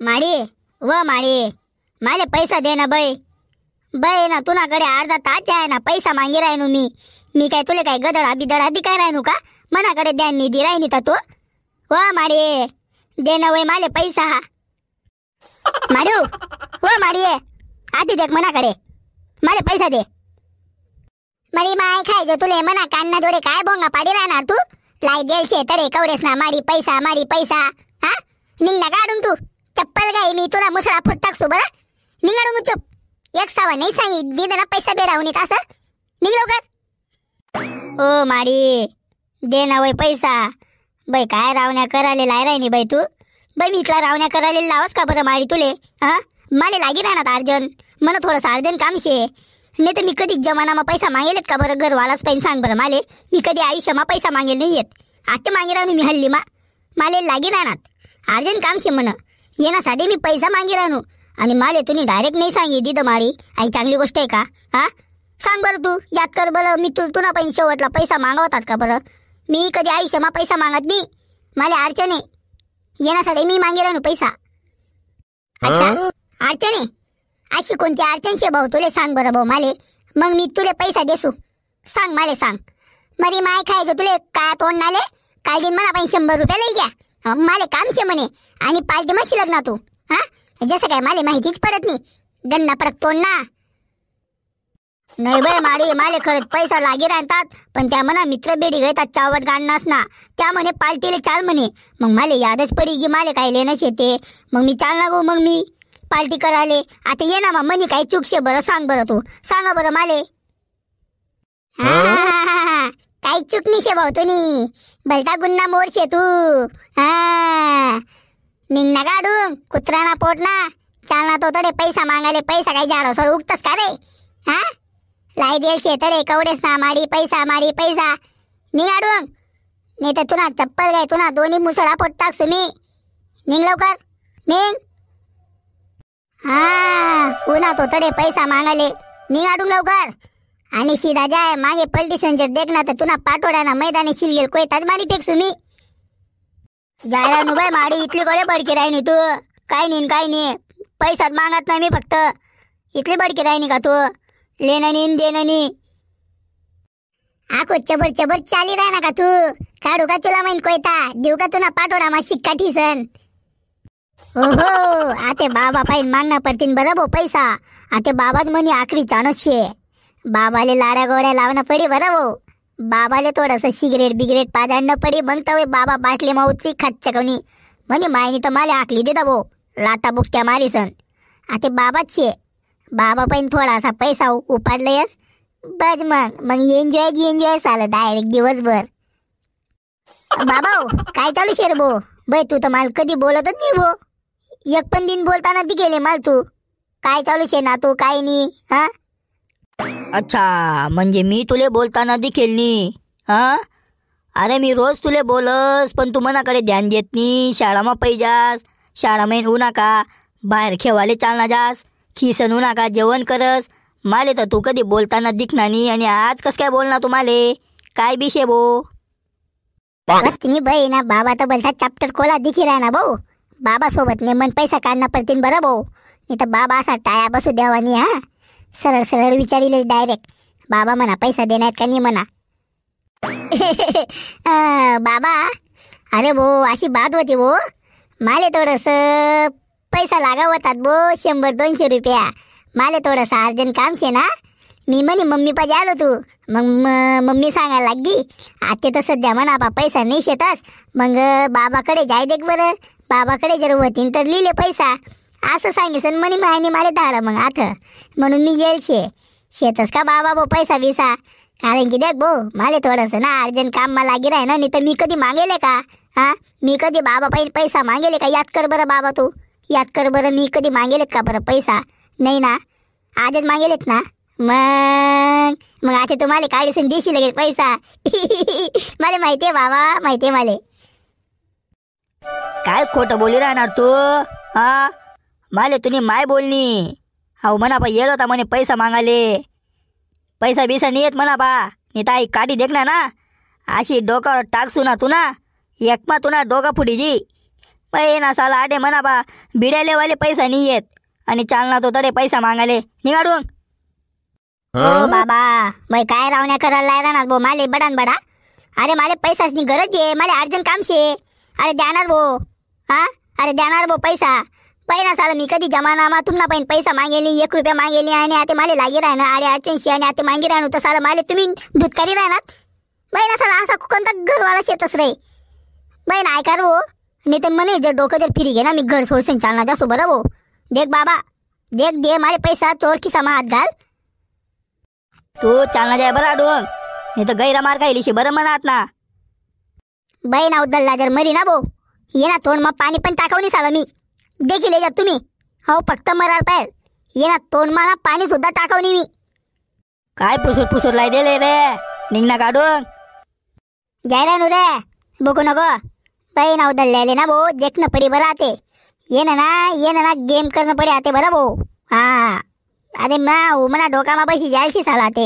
माडी व माडी माले पैसा दे ना बाई. बाई ना तुनाकडे अर्धा तास आहे ना पैसा मागे राहिनो मी काय तुले काय गदडा बिदडा आधी काय राहिनो का? मनाकडे द्या निधी राहिनी तर तू व माडी दे ना वय माले पैसा. माडू व माडी आधी देख मनाकडे माले पैसा दे. मरी माय खायचो तुले मना कान्ना जोडे काय बोंगा पाडी राहणार तू. लाई देलशे तरे कवडेस ना माडी पैसा हा निघ ना काढून तू चप्पल गाई मी तुला मुसळा फुट टाकसो बरं. निघाडून चुप एक सावा नाही सांगी दे ना पैसा बेडावून असं निघ लवकर. ओ माडी दे ना वय पैसा. बाई काय रावण्या करायला लाय राहिनी बाई तू. बाई मी इथला रावण्या करायला लावस का बरं माडी तुले. हा माले लागी राहणार अर्जन मला थोडंसं अर्जन कामशे. नाही तर मी कधी जमानामा पैसा मागेलेत का बरं. घरवालाच पैन सांग बरं माले. मी कधी आयुष्यमा पैसा मागेल नाही येत. आता मागे राहून मी हल्ली माले लागी राहणार अर्जन कामशे म्हण येण्यासाठी मी पैसा मागे राहू. आणि माले तुम्ही डायरेक्ट नाही सांगी दिद मारी आई चांगली गोष्ट आहे का. हा सांग बरं तू याद कर बरं. मी तुला पण शेवटला पैसा मागवतात का बरं. मी कधी आयुष्यमा पैसा मागत नाही. माले अडचण आहे येण्यासाठी मी मागे राहू पैसा. अच्छा अडचण आहे अशी कोणती अडचण शे भाऊ तुले सांग बरं भाऊ माले. मग मी तुले पैसा देसू सांग माले सांग. मरी माय खायचो तुले काय तोंड नाले काय दिन म्हणा 100 रुपये लई घ्या माले काम शे म्हणे. आणि पालटी मशी लग्ना तू हा जसं काय माले माहितीच पडत नाही. गन्ना पडत तोंड ना नाही बाय माडी माले खरंच पैसा लागी राहतात. पण त्या म्हणा मित्र बेडी घेतात चावट गाणनास ना त्या म्हणे पालटीले चाल म्हणे. मग माले यादच पडी की माले काय लेणंच येते. मग मी चाल ना गो मग मी पार्टी कराले. आता ये ना मनी काही चुकशे बरं सांग बरं तू सांगा बरं माले. काही चूक नाही शे भाऊ तुम्ही भलता गुन्हा मोरशे तू. हा निघना काढून कुत्रा पोट ना चालना तो तडे पैसा मागायले. पैसा काही झाडो सर उगतस का रे. हा लाई देल शे तडे कवडेस ना माडी पैसा निघाडून. नाही तर तुला चप्पल गाय तुला दोन्ही मुसळा पोट टाकसो मी. निघ लवकर निघ. हा पुन्हा तो तडे पैसा मागाले निघाडून लवकर. आणि सीधा जाय मागे पलटी संजर देखना तर तुला पाठोड्याना मैदानी शिलगेल कोय ताजमारी फेकसू मी. जायला नु बाय माडी इथली कडे बडकी राहिनी तू. काय नाही पैसाच मागत नाही मी फक्त. इथली बडकी राहिनी का तू लेणं नी देणं नी. आको चबर चाली राहना का तू. काढू का तुला माहीत कोयता देऊ का तुला पाठोडा मा शिक्का ठिसन. ओहो आते बाबा पाहिन मागना पडतीन बरं भाऊ पैसा. आते बाबाच म्हणे आखरी चानस शे. बाबाले लाड्या गोड्या लावणं पडी बरं भाऊ. बाबाले थोडंसं सिगरेट बिगरेट पाजाडणं पडी. मग तर बाबा बाटली माऊची खात कोणी म्हणे मायनी तर मला आखली देता भाऊ लाता बुकत्या मारीसन. आते बाबाच शे. बाबा पण थोडासा पैसा उपाडलंयस बस मग एन्जॉय चालत डायरेक्ट दिवसभर. बाबा काय चालू शे रे भाऊ. बाई तू तर मला कधी बोलतच नाही भाऊ. एक पण दिन बोलताना ती गेले मला तू. काय चालू शे ना तू काय नाही. हा अच्छा म्हणजे मी तुले बोलताना दिखेल नी. हा अरे मी रोज तुले बोलस पण तू मनाकडे ध्यान देत नी. शाळामा पैजास शाळामा येऊ नका बाहेर खेवाले चालना जास खिसन होऊ नका जेवण करस. माले तर तू कधी बोलताना दिखना नी. आणि आज कस काय बोलना तू माले काय बिशे भो. तुम्ही बाई ना बाबा तर बोलता चॅप्टर खोला दिखी राहा ना भाऊ. बाबा सोबत ने मन पैसा काढणं पडतीन बरं भाऊ. नाही तर बाबा असा टाया बसू द्यावा नी. हा सरळ विचारिले डायरेक्ट बाबा म्हणा पैसा देण्यात का नाही म्हणा. बाबा अरे भो अशी बात होती भो. माले थोडस पैसा लागावतात भो 100-200 रुपया. माले थोडंसं अर्जंट काम शे ना. मी म्हणे मम्मी पाहिजे आलो तू. मग मम्मी सांगायला लागी आते तर सध्या म्हणा बा पैसा नाही शेतस. मग बाबाकडे जाय देख बरं. बाबाकडे जर होतीन तर लिहिले पैसा असं सांगितलं म्हणे मायने मला धाडा. मग आता म्हणून मी येईल शेतस का बाबा भो पैसा बिसा. कारण की देख भो माले थोडंसं ना अर्जंट काम मला लागी राही ना. नाही तर मी कधी मागेले का. हा मी कधी बाबा पाहिजे पैसा मागेले का. याद कर बरं बाबा तू याद कर बरं. मी कधी मागेलेत का बरं पैसा. नाही ना आजच मागेलेत ना. मग आता तुम्हाला काढीसन देशी लगेच पैसा. मला माहितीये बाबा माहितीये मला. काय खोटं बोली राहणार तू. हा माले तुम्ही माय बोलनी. हो म्हणा बा येलो होता म्हणे पैसा मागाले. पैसा बिसा नाही येत म्हणा बा. नाही तर आई काठी देखना ना अशी डोक्यावर टाकसू ना तू ना. एकमा तू ना डोका फुटी जी बाई ना साला आडे म्हणा बा बिड्याले वाले पैसा नाही येत आणि चालना तो तडे पैसा मागाले निघाडून. हो बाबा बाई काय रावण्या करायला लागला ना भाऊ माले बडान बडा. अरे माले पैसाची गरज आहे, माले अर्जंट काम शे. अरे द्यानार भाऊ, हा अरे द्यानार भाऊ पैसा. पहिला साला मी कधी जमानामा तुम्हाला पण पैसा मागेली 1 रुपया मागेली आणि आता माले लागी राहणार अरे 88 आणि आता मागे राहणार तर साला माले तुम्ही दूध करी राहणार. बहिणा साला असा कोणता घरवाला शेतच रे. बहीण ऐकार भाऊ नाही तर म्हणे जर डोकं जर फिरी घे ना मी घर सोडून चालणार जासो बरं भाऊ. देख बाबा देख दे माले पैसा चोर खिसामा हात घाल. तू चालना जाय बरं आडून नाही तर गैरा मार खायलीशी बरं म्हणत ना. बहीण उद्दलला जर मरी ना भाऊ ये ना तोंड मग पाणी पण टाकावणी साला मी देखील जा तुम्ही. हो फक्त मराल पाहिजे ये ना तोंड मला पाणी सुद्धा टाकावणी मी. काय पुसूर लाई दिले रे निघ ना काढून. जाय रे नु रे बघू नको. बहीण उद्दलले ना भाऊ देखणं पडी बरं आते ये ना गेम करणं पडे आते बरं भाऊ. हा अरे म्हणा डोकामा पैसे जायशी साला ते.